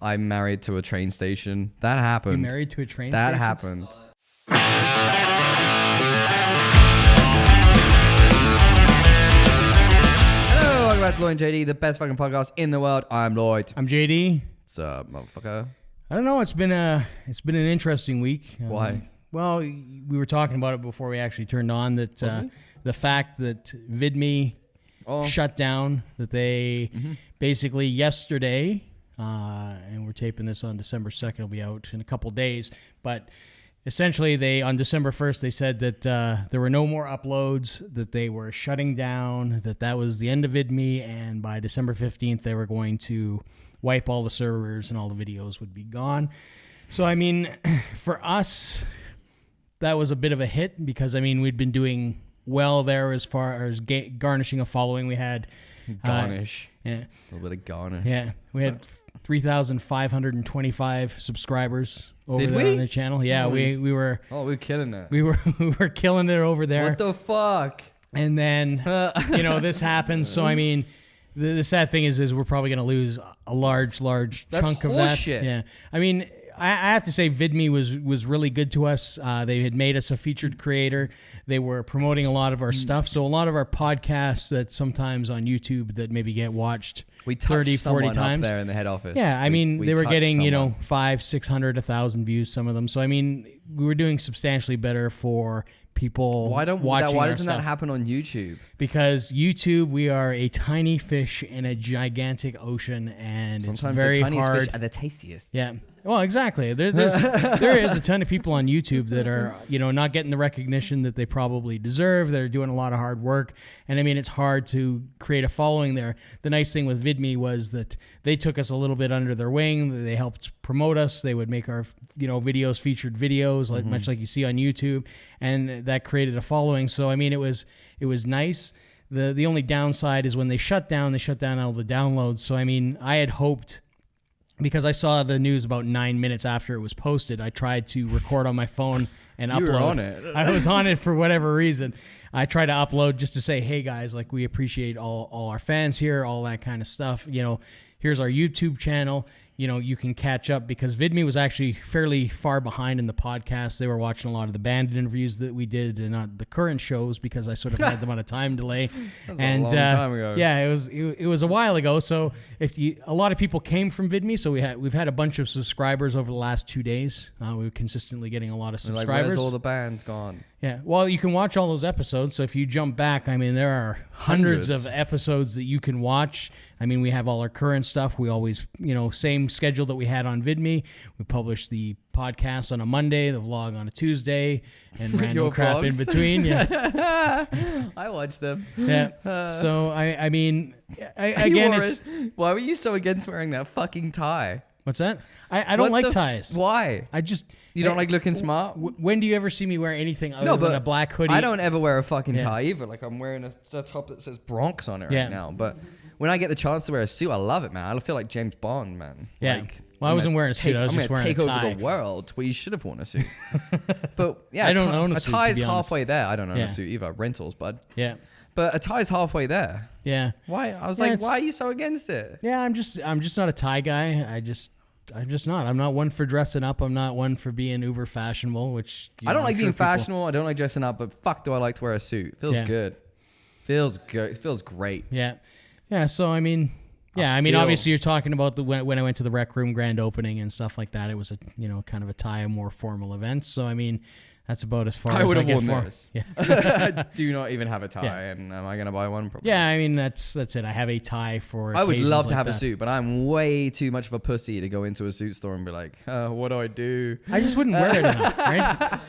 I'm married to a train station. That happened. You married to a train that station? happened. Hello, welcome back to Lloyd and JD, the best fucking podcast in the world. I'm Lloyd. I'm JD. What's up, motherfucker? I don't know. It's been an interesting week. Why? Well, we were talking about it before we actually turned on that the fact that VidMe shut down, that they basically yesterday, and we're taping this on December 2nd, it'll be out in a couple days, but essentially on December 1st, they said that there were no more uploads, that they were shutting down, that was the end of VidMe, and by December 15th, they were going to wipe all the servers and all the videos would be gone. So, I mean, for us, that was a bit of a hit because, I mean, we'd been doing well there as far as garnishing a following. We had Garnish. Yeah. A little bit of garnish. Yeah. We had 3,525 subscribs over Did there we? on the channel. Yeah, we were. Oh, we're killing it. We were killing it over there. What the fuck? And then this happened. So I mean, the sad thing is we're probably going to lose a large chunk of that. Horseshit. Yeah. I mean, I have to say VidMe was really good to us. They had made us a featured creator. They were promoting a lot of our stuff. So a lot of our podcasts that sometimes on YouTube that maybe get watched We 30, 40 times. up there in the head office. Yeah, I mean, they were getting, someone. 500, 600, 1,000 views, some of them. So, I mean, we were doing substantially better for people watching Why our doesn't stuff. that happen on YouTube? Because YouTube, we are a tiny fish in a gigantic ocean, and Sometimes it's very the tiniest hard. fish are the tastiest. Yeah. Well, exactly. There is a ton of people on YouTube that are, not getting the recognition that they probably deserve. They're doing a lot of hard work. And I mean, it's hard to create a following there. The nice thing with VidMe was that they took us a little bit under their wing. They helped promote us. They would make our, videos, featured videos, much like you see on YouTube. And that created a following. So, I mean, it was nice. The only downside is when they shut down all the downloads. So, I mean, I had hoped, because I saw the news about 9 minutes after it was posted, I tried to record on my phone and upload. You were on it. I was on it for whatever reason. I tried to upload just to say, hey guys, like we appreciate all our fans here, all that kind of stuff. Here's our YouTube channel. You can catch up, because VidMe was actually fairly far behind in the podcast. They were watching a lot of the band interviews that we did and not the current shows, because I sort of had them on a time delay. That's a long time ago. Yeah, it was a while ago. So a lot of people came from VidMe, so we've had a bunch of subscribers over the last 2 days. We're consistently getting a lot of subscribers. Like, where's all the bands gone? Yeah, well, you can watch all those episodes. So if you jump back, I mean, there are hundreds of episodes that you can watch. I mean, we have all our current stuff. We always, same schedule that we had on VidMe. We publish the podcast on a Monday, the vlog on a Tuesday, and random crap vlogs? in between. Yeah, I watched them. Yeah. So I mean, again, it's why were you so against wearing that fucking tie? What's that? I don't like ties. Why? You don't like looking smart? When do you ever see me wear anything other than a black hoodie? I don't ever wear a fucking tie either. Like, I'm wearing a top that says Bronx on it right now. But when I get the chance to wear a suit, I love it, man. I feel like James Bond, man. Yeah. Like, well, I wasn't wearing a suit. I was just wearing a tie. I'm going to take over the world where you should have worn a suit. But yeah, I don't own a suit, tie to is be honest. halfway there. I don't own a suit either. Rentals, bud. Yeah. But a tie is halfway there. Yeah. Why? I was like, why are you so against it? Yeah, I'm just not a tie guy. I'm just not. I'm not one for dressing up. I'm not one for being uber fashionable, which I don't like being fashionable. I don't like dressing up, but fuck, do I like to wear a suit? Feels good. Feels good. It feels great. Yeah. Yeah. So, I mean, obviously you're talking about when I went to the Rec Room grand opening and stuff like that. It was a, kind of a tie, a more formal event. So, I mean, that's about as far as I would have get worn for. this. Yeah. I do not even have a tie, and am I going to buy one? Probably. Yeah, I mean, that's it. I have a tie for I would love to like have that. a suit, but I'm way too much of a pussy to go into a suit store and be like, what do I do? I just wouldn't wear it enough, right?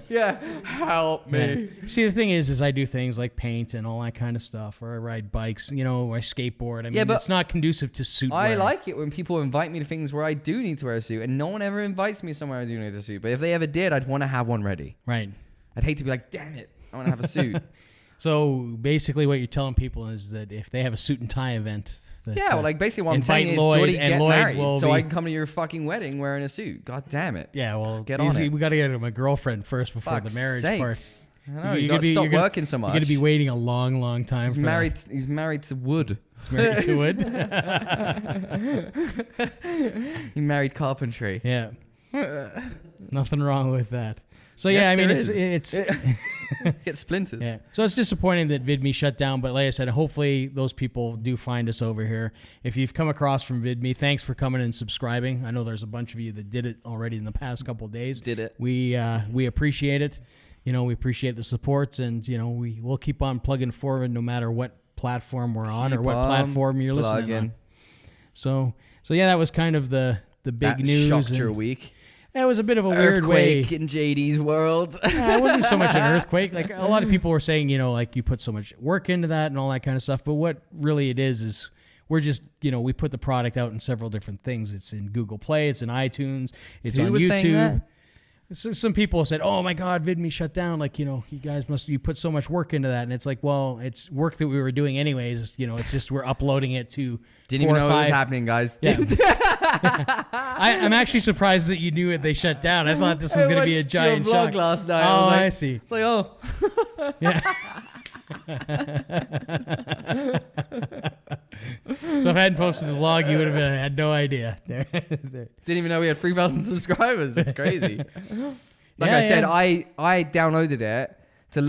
Yeah, help me. Yeah. See, the thing is I do things like paint and all that kind of stuff, or I ride bikes, or I skateboard. I mean, but it's not conducive to suit I wearing. like it when people invite me to things where I do need to wear a suit, and no one ever invites me somewhere I do need a suit. But if they ever did, I'd want to have one ready. Right. I'd hate to be like, damn it, I want to have a suit. So basically what you're telling people is that if they have a suit and tie event, that, well, like basically what I'm saying is, Lloyd, Jordy, and get Lloyd married will so be... I can come to your fucking wedding wearing a suit. God damn it. Yeah, well, get on it. We got to get him a girlfriend first before the marriage part. I know, you got to stop working so much. You're going to be waiting a long, long time for that. He's married to wood. He's married to wood. He married carpentry. Yeah. Nothing wrong with that. So yeah, I mean, it's get splinters. Yeah. So it's disappointing that VidMe shut down, but like I said, hopefully those people do find us over here. If you've come across from VidMe, thanks for coming and subscribing. I know there's a bunch of you that did it already in the past couple of days. Did it? We appreciate it. We appreciate the support, and we'll keep on plugging forward no matter what platform we're on or what platform you're listening on. So yeah, that was kind of the big news. Shocked your week. It was a bit of a weird way. Earthquake in JD's world. It wasn't so much an earthquake. Like a lot of people were saying, like you put so much work into that and all that kind of stuff. But what really it is we're just, we put the product out in several different things. It's in Google Play, it's in iTunes, it's on YouTube. Saying that? So some people said, "Oh my God, VidMe shut down." Like, you guys you put so much work into that, and it's like, well, it's work that we were doing anyways. It's just we're uploading it to. Didn't even know it was happening, guys. Yeah. I'm actually surprised that you knew it. They shut down. I thought this was going to be a giant vlog last night. Oh, I see. Like, oh, yeah. So if I hadn't posted the vlog, you would have had no idea. Didn't even know we had 3,000 subscribers. It's crazy. I said, I downloaded it to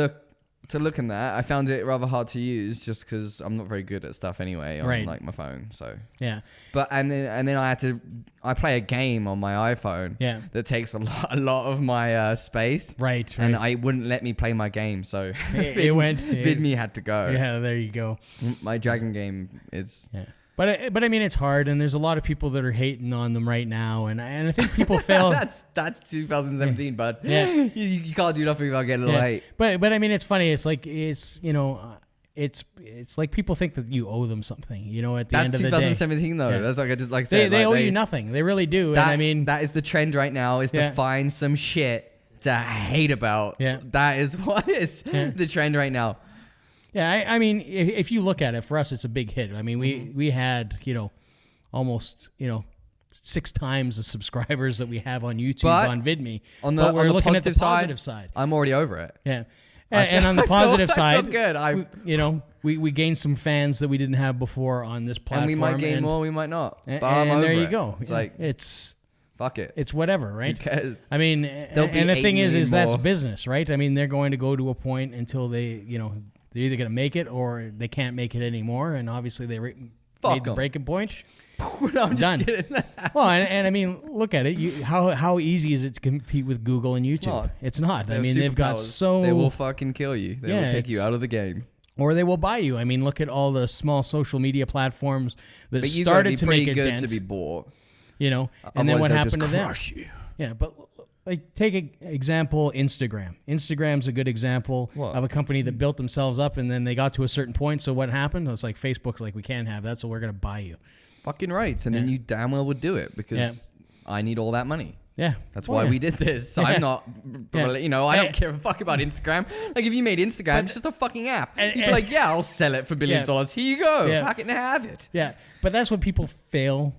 look in that. I found it rather hard to use just because I'm not very good at stuff anyway on like my phone. So yeah. But and then I play a game on my iPhone. Yeah. That takes a lot of my space. Right. And I wouldn't let me play my game, so VidMe had to go. Yeah, there you go. My dragon game is. Yeah. But I mean, it's hard, and there's a lot of people that are hating on them right now, and I think people fail. that's 2017, bud. Yeah, you can't do nothing without getting a little hate. But I mean, it's funny. It's like it's like people think that you owe them something. At the end of the day. That's 2017 though. Yeah. That's like I just like said. They owe you nothing. They really do. That, and I mean, that is the trend right now. Is to find some shit to hate about. Yeah, that is what is the trend right now. Yeah, I mean, if you look at it, for us, it's a big hit. I mean, we had, almost, 6 times the subscribers that we have on YouTube on VidMe. But we're looking at the positive side. I'm already over it. Yeah. And on the positive side, I feel good. We gained some fans that we didn't have before on this platform. And we might gain more, we might not. But and there you go. It's fuck it. It's whatever, right? Who cares? I mean, and the thing is that's business, right? I mean, they're going to go to a point until they, they're either going to make it or they can't make it anymore. And obviously they made the breaking point. No, I'm done. Just kidding. Well, and I mean, look at it. How easy is it to compete with Google and YouTube? It's not. I mean, they've got They will fucking kill you. They will take you out of the game. Or they will buy you. I mean, look at all the small social media platforms that started to make a dent. To be bought. And then what happened to them? You. Yeah, but like take an example, Instagram. Instagram's a good example of a company that built themselves up and then they got to a certain point. So what happened? It's like Facebook's like, we can't have that, so we're going to buy you. Fucking right. And then you damn well would do it because I need all that money. Yeah. That's why we did this. So I'm not, I don't care a fuck about Instagram. Like if you made Instagram, it's just a fucking app. You'd be like, I'll sell it for billions of dollars. Here you go. Yeah. Fucking have it. Yeah. But that's what people fail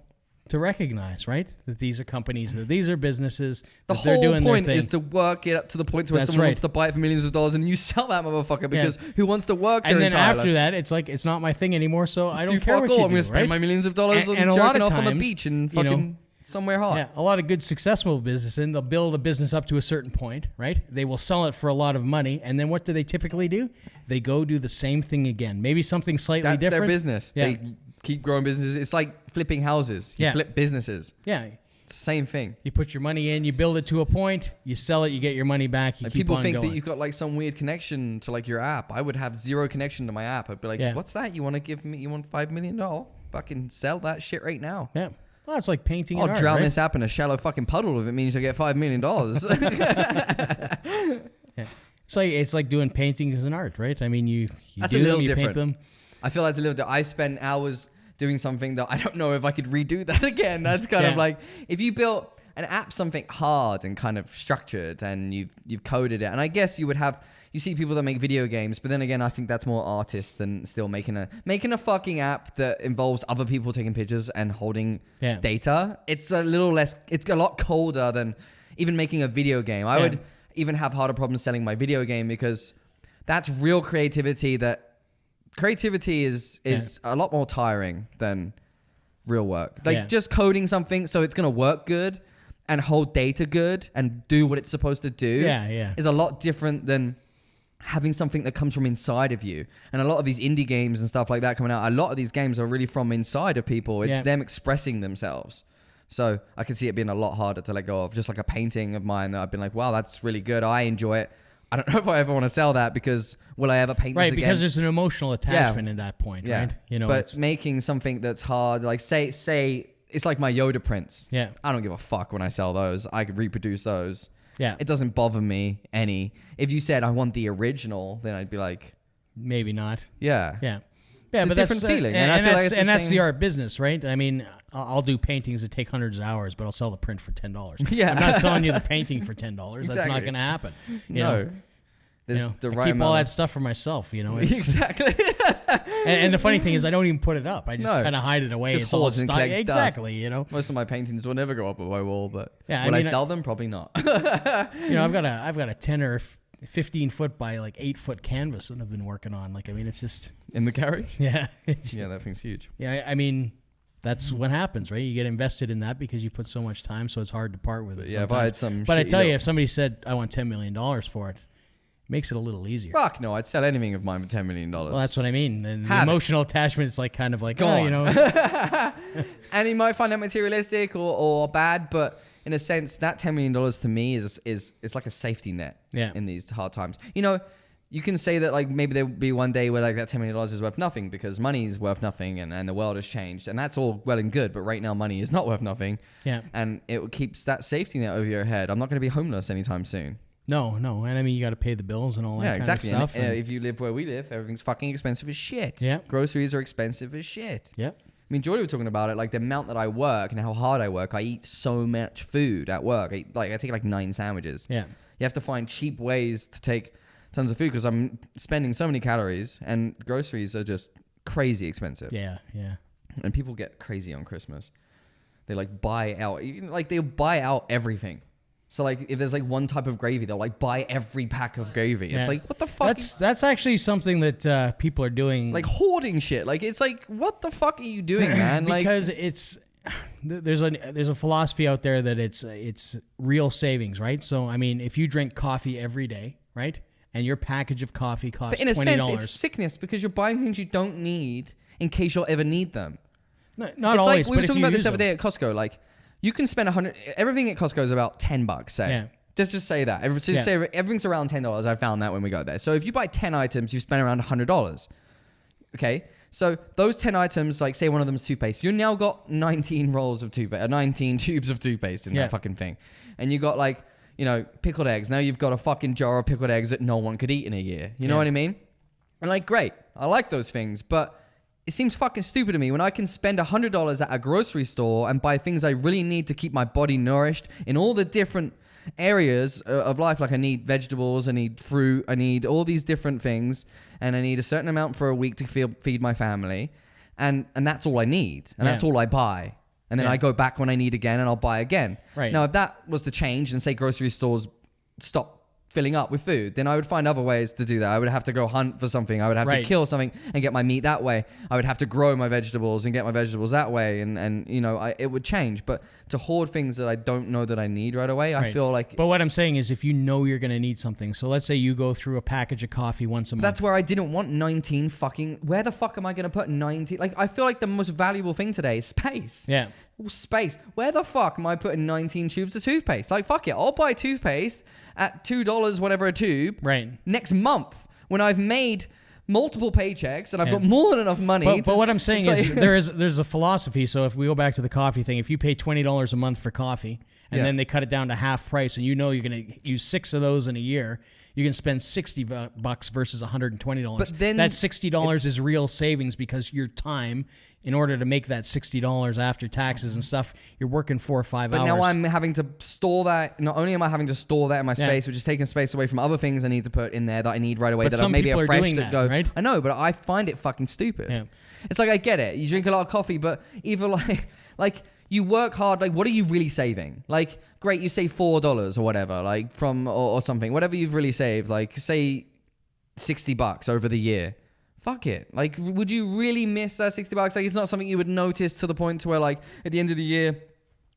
to recognize, right? That these are companies, that these are businesses, that they're doing their thing. The whole point is to work it up to the point where someone wants to buy it for millions of dollars and you sell that motherfucker because who wants to work their entire life? And then after that, it's like, it's not my thing anymore, so I don't care what you do, I'm going to spend my millions of dollars on jerking off on the beach and fucking somewhere hot. Yeah, a lot of good successful business, and they'll build a business up to a certain point, right? They will sell it for a lot of money, and then what do they typically do? They go do the same thing again. Maybe something slightly different. That's their business. Yeah. They keep growing businesses. It's like flipping houses. You flip businesses. Yeah. Same thing. You put your money in, you build it to a point, you sell it, you get your money back, you keep people on think going. that you've got like some weird connection to like your app. I would have zero connection to my app. I'd be like, what's that? You want to give me, you want $5 million? Fucking sell that shit right now. Yeah. Well, it's like painting I'll drown this app in a shallow fucking puddle if it means I get $5 million. It's like doing painting as an art, right? I mean, you That's do a little them, you different. paint them. I feel that's a little different. I spent hours doing something that I don't know if I could redo that again. That's kind of like if you built an app something hard and kind of structured and you've coded it. And I guess you see people that make video games, but then again, I think that's more artists than still making a fucking app that involves other people taking pictures and holding data. It's a little less, it's a lot colder than even making a video game. I would even have harder problems selling my video game because that's real creativity that creativity is a lot more tiring than real work. Like just coding something so it's going to work good and hold data good and do what it's supposed to do is a lot different than having something that comes from inside of you. And a lot of these indie games and stuff like that coming out, a lot of these games are really from inside of people. It's them expressing themselves. So I can see it being a lot harder to let go of. Just like a painting of mine that I've been like, wow, that's really good. I enjoy it. I don't know if I ever want to sell that because will I ever paint this again? Right, because there's an emotional attachment in that point, right? You know, but making something that's hard, like say it's like my Yoda prints. Yeah. I don't give a fuck when I sell those. I could reproduce those. Yeah. It doesn't bother me any. If you said I want the original, then I'd be like, maybe not. Yeah. Yeah. Yeah, but but that's a different feeling. And that's the art business, right? I mean, I'll do paintings that take hundreds of hours, but I'll sell the print for $10. Yeah. I'm not selling you the painting for $10. Exactly. That's not going to happen. You no. know? There's the right I keep amount all that stuff for myself, you know. Exactly. and the funny thing is, I don't even put it up. I just kind of hide it away. Just it's all hoards and stuck. collects Exactly, dust. you know. Most of my paintings will never go up on my wall, but will I sell them? Probably not. You know, I've got a 10 or 15 foot by like 8 foot canvas that I've been working on. Like, I mean, it's just in the garage. Yeah. Yeah, that thing's huge. Yeah, I mean, that's what happens, right? You get invested in that because you put so much time, so it's hard to part with it. Yeah, if I had some. But I tell you, if somebody said I want $10 million for it, makes it a little easier. Fuck no, I'd sell anything of mine for $10 million. Well, that's what I mean. And the emotional attachment is like kind of like, you know. And you might find that materialistic or bad, but in a sense, that $10 million to me is like a safety net in these hard times. You know, you can say that like maybe there'll be one day where like that $10 million is worth nothing because money is worth nothing and the world has changed. And that's all well and good, but right now money is not worth nothing. Yeah. And it keeps that safety net over your head. I'm not going to be homeless anytime soon. No. And I mean, you got to pay the bills and all that kind of stuff. And if you live where we live, everything's fucking expensive as shit. Yeah. Groceries are expensive as shit. Yep. I mean, Jordy was talking about it, like the amount that I work and how hard I work. I eat so much food at work. I take like 9 sandwiches. Yeah. You have to find cheap ways to take tons of food because I'm spending so many calories and groceries are just crazy expensive. Yeah. Yeah. And people get crazy on Christmas. They like buy out, like they'll buy out everything. So like if there's like one type of gravy, they'll like buy every pack of gravy. It's like, what the fuck? That's actually something that people are doing. Like hoarding shit. Like it's like, what the fuck are you doing, man? Because it's there's a philosophy out there that it's real savings, right? So I mean, if you drink coffee every day, right? And your package of coffee costs $20. But in a sense, it's sickness because you're buying things you don't need in case you'll ever need them. No, not it's always. Like we were talking about this the other day at Costco. Like you can spend everything at Costco is about $10, say. Yeah. Just say that. Say everything's around $10. I found that when we got there. So if you buy 10 items, you spend around $100. Okay? So those 10 items, like say one of them is toothpaste, you now got 19 rolls of toothpaste, 19 tubes of toothpaste in that fucking thing. And you got like, you know, pickled eggs. Now you've got a fucking jar of pickled eggs that no one could eat in a year. You know what I mean? And like, great. I like those things, but it seems fucking stupid to me when I can spend $100 at a grocery store and buy things I really need to keep my body nourished in all the different areas of life. Like I need vegetables, I need fruit, I need all these different things, and I need a certain amount for a week to feed my family, and that's all I need, and that's all I buy. And then I go back when I need again, and I'll buy again. Right. Now, if that was the change, and say grocery stores stop filling up with food, then I would find other ways to do that. I would have to go hunt for something. I would have to kill something and get my meat that way. I would have to grow my vegetables and get my vegetables that way. And you know, it would change. But to hoard things that I don't know that I need right away, I feel like... But what I'm saying is if you know you're going to need something, so let's say you go through a package of coffee once a month. That's where I didn't want 19 fucking... Where the fuck am I going to put 19? Like, I feel like the most valuable thing today is space. Yeah. Space. Where the fuck am I putting 19 tubes of toothpaste? Like, fuck it. I'll buy toothpaste at $2 whatever a tube next month when I've made multiple paychecks and I've got more than enough money. But what I'm saying is there's a philosophy. So if we go back to the coffee thing, if you pay $20 a month for coffee and then they cut it down to half price and you know you're going to use 6 of those in a year, you can spend $60 versus $120. But then that $60 is real savings because your time, in order to make that $60 after taxes and stuff, you're working 4 or 5 hours. But now I'm having to store that. Not only am I having to store that in my space, which is taking space away from other things I need to put in there that I need right away. But that maybe are fresh that go. Right? I know, but I find it fucking stupid. Yeah. It's like I get it. You drink a lot of coffee, but either like you work hard. Like, what are you really saving? Like, great, you save $4 or whatever, like or something. Whatever you've really saved, like say $60 over the year. fuck it. Like, would you really miss that $60? Like, it's not something you would notice to the point to where, like, at the end of the year,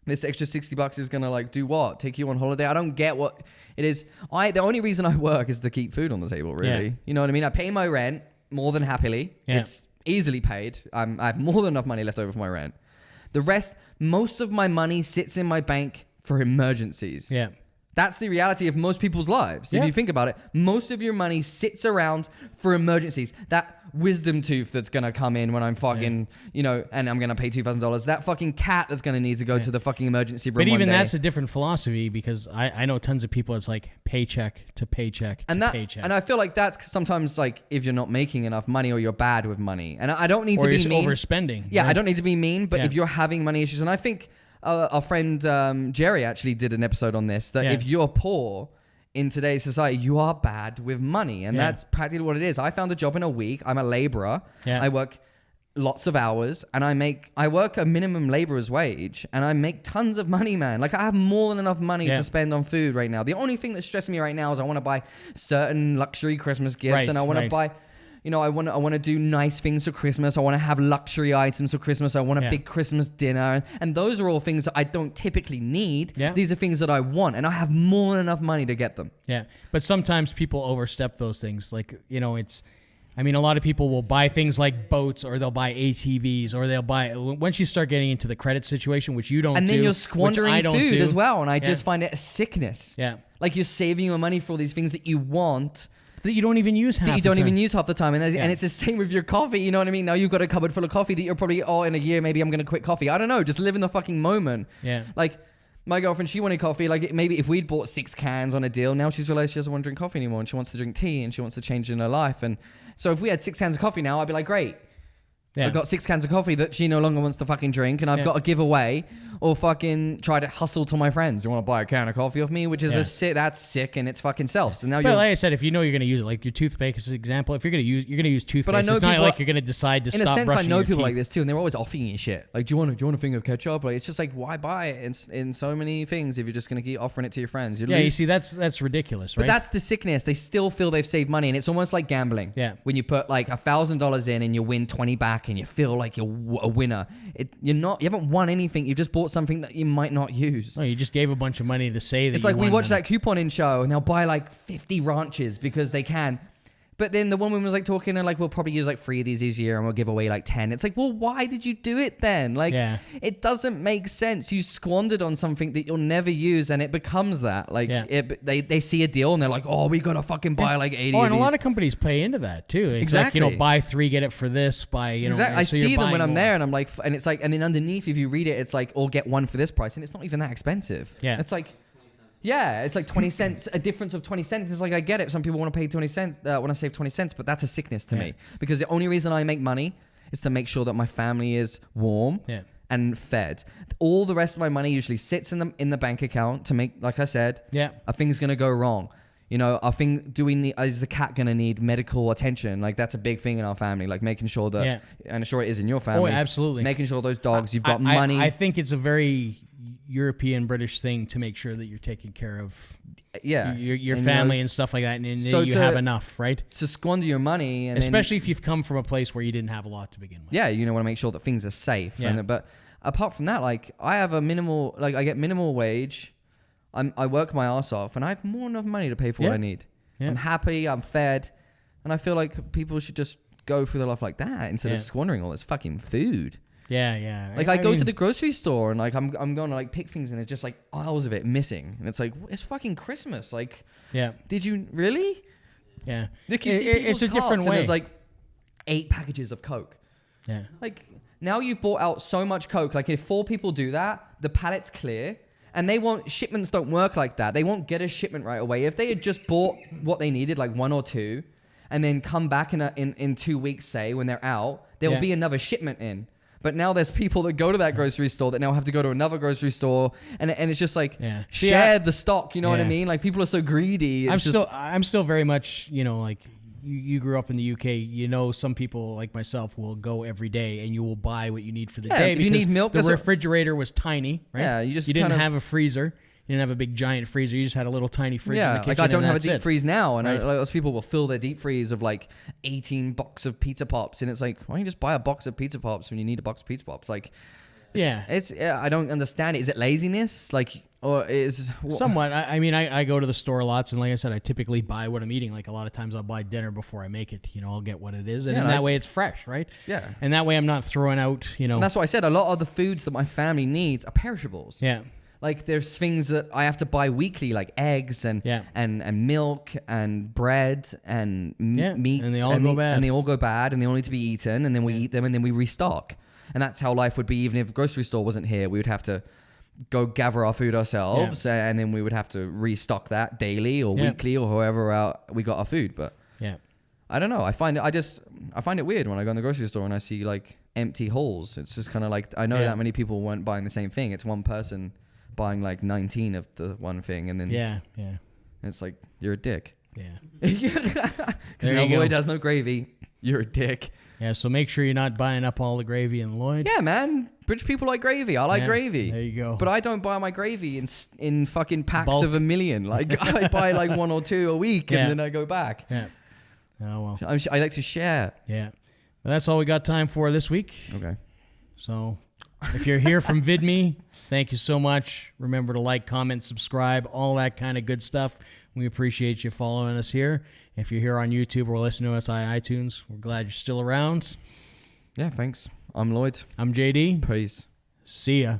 this extra $60 is gonna like do what? Take you on holiday? I don't get what it is. The only reason I work is to keep food on the table, really. Yeah. You know what I mean? I pay my rent more than happily. Yeah. It's easily paid. I have more than enough money left over for my rent. The rest, most of my money sits in my bank for emergencies. Yeah. That's the reality of most people's lives. If you think about it, most of your money sits around for emergencies. That wisdom tooth that's going to come in when I'm fucking, you know, and I'm going to pay $2,000. That fucking cat that's going to need to go to the fucking emergency room. But even one day. that's a different philosophy, because I know tons of people, it's like paycheck to paycheck to paycheck. And I feel like that's sometimes like if you're not making enough money or you're bad with money. And I don't need to be mean. Overspending. Yeah, right? I don't need to be mean, but if you're having money issues, and I think our friend Jerry actually did an episode on this, that if you're poor in today's society, you are bad with money. And that's practically what it is. I found a job in a week. I'm a laborer. Yeah. I work lots of hours and I work a minimum laborer's wage and I make tons of money, man. Like I have more than enough money to spend on food right now. The only thing that's stressing me right now is I want to buy certain luxury Christmas gifts and I want to buy... You know, I want to do nice things for Christmas. I want to have luxury items for Christmas. I want a big Christmas dinner. And those are all things that I don't typically need. Yeah. These are things that I want. And I have more than enough money to get them. Yeah. But sometimes people overstep those things. Like, you know, a lot of people will buy things like boats or they'll buy ATVs or they'll buy... Once you start getting into the credit situation, which you don't do... And then you're squandering food as well. And I just find it a sickness. Yeah. Like you're saving your money for all these things that you want... that you don't even use half the time. That you don't even use half the time. And it's the same with your coffee, you know what I mean? Now you've got a cupboard full of coffee that you're probably, in a year, maybe I'm going to quit coffee. I don't know. Just live in the fucking moment. Yeah. Like, my girlfriend, she wanted coffee. Like, maybe if we'd bought 6 cans on a deal, now she's realized she doesn't want to drink coffee anymore and she wants to drink tea and she wants to change in her life. And so if we had 6 cans of coffee now, I'd be like, great. Yeah. I've got 6 cans of coffee that she no longer wants to fucking drink and I've got to give away or fucking try to hustle to my friends. You want to buy a can of coffee off me? Which is that's sick and it's fucking self. So now but like I said, if you know you're going to use it, like your toothpaste is an example. If you're going to use toothpaste, but I know it's not like you're going to decide to stop brushing your teeth. In a sense, I know people like this too, and they're always offering you shit. Like, do you want a thing of ketchup? Like, it's just like, why buy it in so many things if you're just going to keep offering it to your friends? You see, that's ridiculous, right? But that's the sickness. They still feel they've saved money, and it's almost like gambling. Yeah. When you put like $1,000 in and you win 20 back, and you feel like you're a winner. You haven't won anything. You've just bought something that you might not use. Oh, you just gave a bunch of money to say that. It's like we watched that couponing show and they'll buy like 50 ranches because they can. But then the woman was like talking and like, we'll probably use like 3 of these this year and we'll give away like 10. It's like, well, why did you do it then? Like, it doesn't make sense. You squandered on something that you'll never use and it becomes that. Like, they see a deal and they're like, oh, we got to fucking buy like 80 and of these. A lot of companies play into that too. It's like, buy 3, get it for this, buy, Exactly. I see them when I'm there and I'm like, and it's like, and then underneath, if you read it, it's like, or get 1 for this price and it's not even that expensive. Yeah. It's like... Yeah, it's like 20 cents, a difference of 20 cents. It's like, I get it. Some people want to pay 20 cents, want to save 20 cents, but that's a sickness to me. Because the only reason I make money is to make sure that my family is warm and fed. All the rest of my money usually sits in the bank account to make, like I said, a thing's going to go wrong. You know, is the cat going to need medical attention? Like, that's a big thing in our family, like making sure that, and I'm sure it is in your family. Oh, absolutely. Making sure those dogs, you've got money. I think it's a very European British thing to make sure that you're taking care of your family and stuff like that, and so you have enough, right? To squander your money, and especially if you've come from a place where you didn't have a lot to begin with. Yeah, you want to make sure that things are safe. Yeah. But apart from that, like I have a minimal, like I get minimal wage. I work my ass off, and I have more than enough money to pay for what I need. Yeah. I'm happy, I'm fed, and I feel like people should just go through their life like that instead of squandering all this fucking food. Yeah. Like I go to the grocery store and like I'm going to like pick things and it's just like aisles of it missing and it's like it's fucking Christmas. Like, did you really? Yeah. Look, you see it's a different way. And there's like 8 packages of Coke. Yeah. Like now you've bought out so much Coke. Like if 4 people do that, the pallet's clear. And shipments don't work like that. They won't get a shipment right away. If they had just bought what they needed, like 1 or 2, and then come back in 2 weeks, say when they're out, there will be another shipment in. But now there's people that go to that grocery store that now have to go to another grocery store, and it's just like share the stock. You know what I mean? Like people are so greedy. I'm still very much like you grew up in the UK. You know, some people like myself will go every day, and you will buy what you need for the day. If you need milk, the refrigerator was tiny, right? Yeah, you didn't have a freezer. didn't have a big giant freezer. You just had a little tiny fridge in the kitchen. Like I don't have a deep freeze now. And right. those people will fill their deep freeze of like 18 box of Pizza Pops. And it's like, why don't you just buy a box of Pizza Pops when you need a box of Pizza Pops? Like, I don't understand it. Is it laziness? Like, or is somewhat? I mean, I go to the store lots, and like I said, I typically buy what I'm eating. Like a lot of times, I'll buy dinner before I make it. You know, I'll get what it is, and in that way, it's fresh, right? Yeah. And that way, I'm not throwing out. You know, and that's why I said a lot of the foods that my family needs are perishables. Yeah. Like there's things that I have to buy weekly, like eggs and milk and bread and meat, and they all go bad, and they all go bad, and they all need to be eaten, and then we eat them, and then we restock. And that's how life would be. Even if the grocery store wasn't here, we would have to go gather our food ourselves, and then we would have to restock that daily or weekly or however out we got our food. But I don't know. I find it weird when I go in the grocery store and I see like empty halls. It's just kind of like I know that many people weren't buying the same thing. It's one person buying like 19 of the one thing, and then it's like you're a dick. Because now Lloyd has no gravy. You're a dick. Yeah, so make sure you're not buying up all the gravy in Lloyd. Yeah, man. British people like gravy. I like gravy. There you go. But I don't buy my gravy in fucking packs of 1 million. Like I buy like 1 or 2 a week, and then I go back. Yeah. Oh well. I like to share. Yeah. Well, that's all we got time for this week. Okay. So, if you're here from VidMe, thank you so much. Remember to like, comment, subscribe, all that kind of good stuff. We appreciate you following us here. If you're here on YouTube or listening to us on iTunes, we're glad you're still around. Yeah, thanks. I'm Lloyd. I'm JD. Peace. See ya.